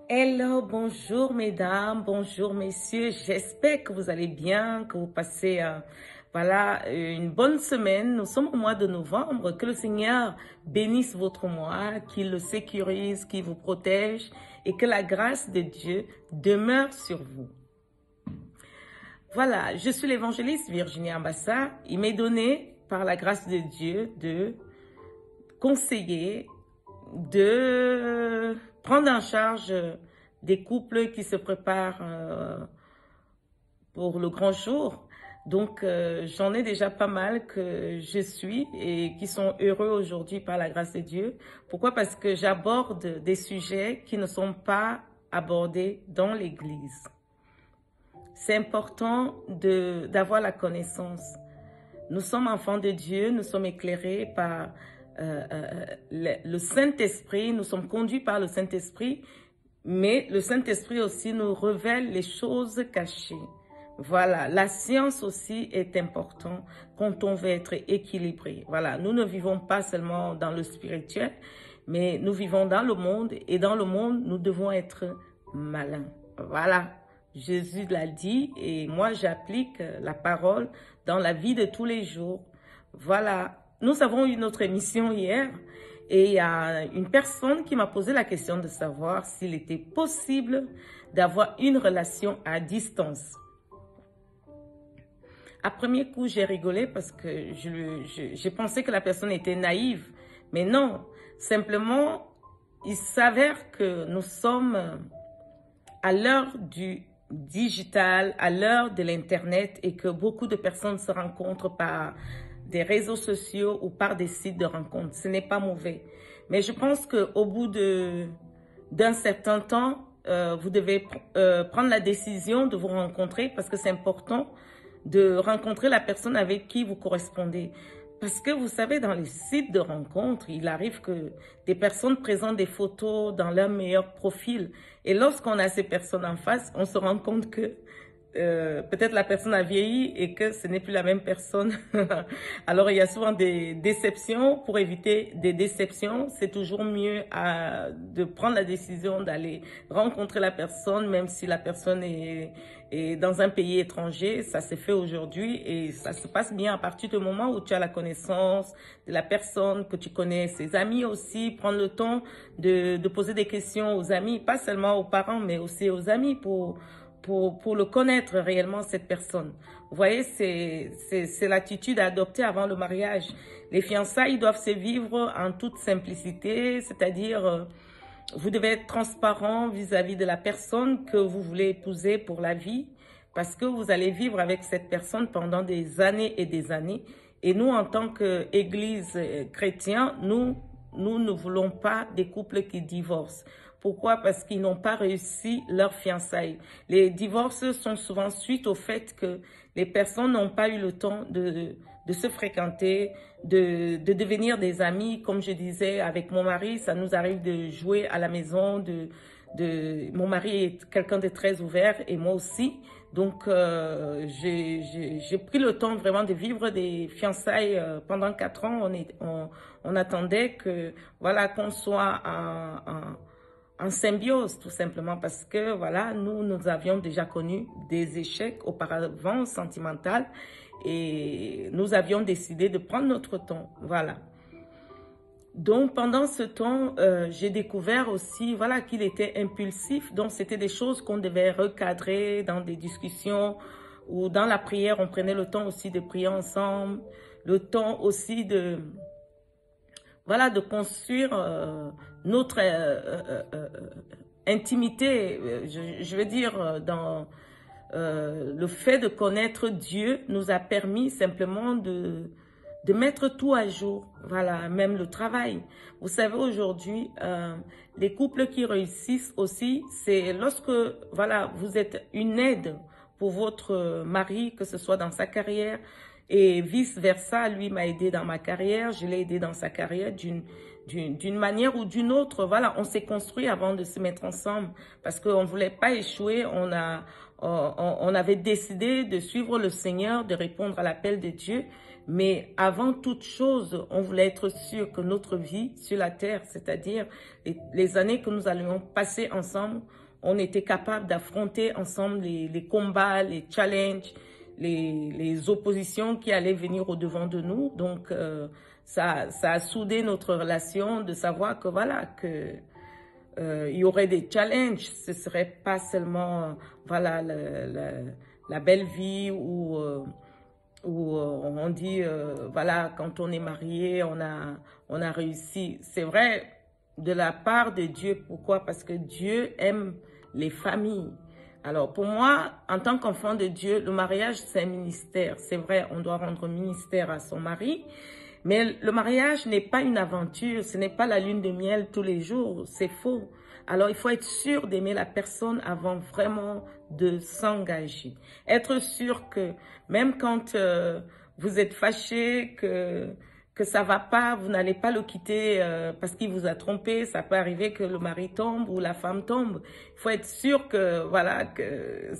Hello, bonjour mesdames, bonjour messieurs. J'espère que vous allez bien, que vous passez une bonne semaine. Nous sommes au mois de novembre. Que le Seigneur bénisse votre mois, qu'il le sécurise, qu'il vous protège et que la grâce de Dieu demeure sur vous. Voilà, je suis l'évangéliste Virginie Ambassa. Il m'est donné par la grâce de Dieu de conseiller, de prendre en charge des couples qui se préparent pour le grand jour. Donc, j'en ai déjà pas mal que je suis et qui sont heureux aujourd'hui par la grâce de Dieu. Pourquoi? Parce que j'aborde des sujets qui ne sont pas abordés dans l'Église. C'est important d'avoir la connaissance. Nous sommes enfants de Dieu, nous sommes éclairés par le Saint-Esprit, nous sommes conduits par le Saint-Esprit, mais le Saint-Esprit aussi nous révèle les choses cachées. Voilà, la science aussi est importante quand on veut être équilibré. Voilà, nous ne vivons pas seulement dans le spirituel, mais nous vivons dans le monde et dans le monde, nous devons être malins. Voilà, Jésus l'a dit et moi j'applique la parole dans la vie de tous les jours. Voilà, nous avons eu notre émission hier et il y a une personne qui m'a posé la question de savoir s'il était possible d'avoir une relation à distance. À premier coup, j'ai rigolé parce que j'ai pensé que la personne était naïve. Mais non, simplement, il s'avère que nous sommes à l'heure du digital, à l'heure de l'Internet et que beaucoup de personnes se rencontrent par des réseaux sociaux ou par des sites de rencontres. Ce n'est pas mauvais. Mais je pense qu'au bout d'un certain temps, vous devez prendre la décision de vous rencontrer parce que c'est important de rencontrer la personne avec qui vous correspondez. Parce que vous savez, dans les sites de rencontres, il arrive que des personnes présentent des photos dans leur meilleur profil. Et lorsqu'on a ces personnes en face, on se rend compte que peut-être la personne a vieilli et que ce n'est plus la même personne. Alors, il y a souvent des déceptions. Pour éviter des déceptions, c'est toujours mieux de prendre la décision d'aller rencontrer la personne, même si la personne est dans un pays étranger. Ça s'est fait aujourd'hui et ça se passe bien à partir du moment où tu as la connaissance de la personne, que tu connais ses amis aussi. Prendre le temps de poser des questions aux amis, pas seulement aux parents, mais aussi aux amis pour le connaître réellement, cette personne. Vous voyez, c'est l'attitude à adopter avant le mariage. Les fiançailles doivent se vivre en toute simplicité, c'est-à-dire vous devez être transparent vis-à-vis de la personne que vous voulez épouser pour la vie, parce que vous allez vivre avec cette personne pendant des années et des années. Et nous, en tant qu'Église chrétienne, nous ne voulons pas des couples qui divorcent. Pourquoi? Parce qu'ils n'ont pas réussi leur fiançailles. Les divorces sont souvent suite au fait que les personnes n'ont pas eu le temps de se fréquenter, de devenir des amis. Comme je disais, avec mon mari, ça nous arrive de jouer à la maison. Mon mari est quelqu'un de très ouvert et moi aussi. Donc, j'ai pris le temps vraiment de vivre des fiançailles pendant 4 ans. On attendait que, voilà, qu'on soit en symbiose, tout simplement, parce que, voilà, nous avions déjà connu des échecs auparavant sentimentaux et nous avions décidé de prendre notre temps, voilà. Donc, pendant ce temps, j'ai découvert aussi, voilà, qu'il était impulsif. Donc, c'était des choses qu'on devait recadrer dans des discussions ou dans la prière. On prenait le temps aussi de prier ensemble, le temps aussi de construire notre intimité. Je veux dire, dans le fait de connaître Dieu nous a permis simplement de mettre tout à jour. Voilà, même le travail. Vous savez, aujourd'hui, les couples qui réussissent aussi, c'est lorsque, voilà, vous êtes une aide pour votre mari, que ce soit dans sa carrière. Et vice-versa, lui m'a aidé dans ma carrière, je l'ai aidé dans sa carrière d'une manière ou d'une autre. Voilà, on s'est construit avant de se mettre ensemble parce qu'on ne voulait pas échouer. On avait décidé de suivre le Seigneur, de répondre à l'appel de Dieu. Mais avant toute chose, on voulait être sûr que notre vie sur la terre, c'est-à-dire les années que nous allions passer ensemble, on était capable d'affronter ensemble les combats, les challenges, les oppositions qui allaient venir au-devant de nous. Donc, ça a soudé notre relation de savoir que voilà, que il y aurait des challenges. Ce serait pas seulement voilà la belle vie où on dit voilà, quand on est marié, on a réussi. C'est vrai de la part de Dieu. Pourquoi? Parce que Dieu aime les familles. Alors, pour moi, en tant qu'enfant de Dieu, le mariage, c'est un ministère. C'est vrai, on doit rendre ministère à son mari, mais le mariage n'est pas une aventure, ce n'est pas la lune de miel tous les jours, c'est faux. Alors, il faut être sûr d'aimer la personne avant vraiment de s'engager. Être sûr que même quand vous êtes fâché, que ça va pas, vous n'allez pas le quitter parce qu'il vous a trompé. Ça peut arriver que le mari tombe ou la femme tombe. Il faut être sûr que voilà que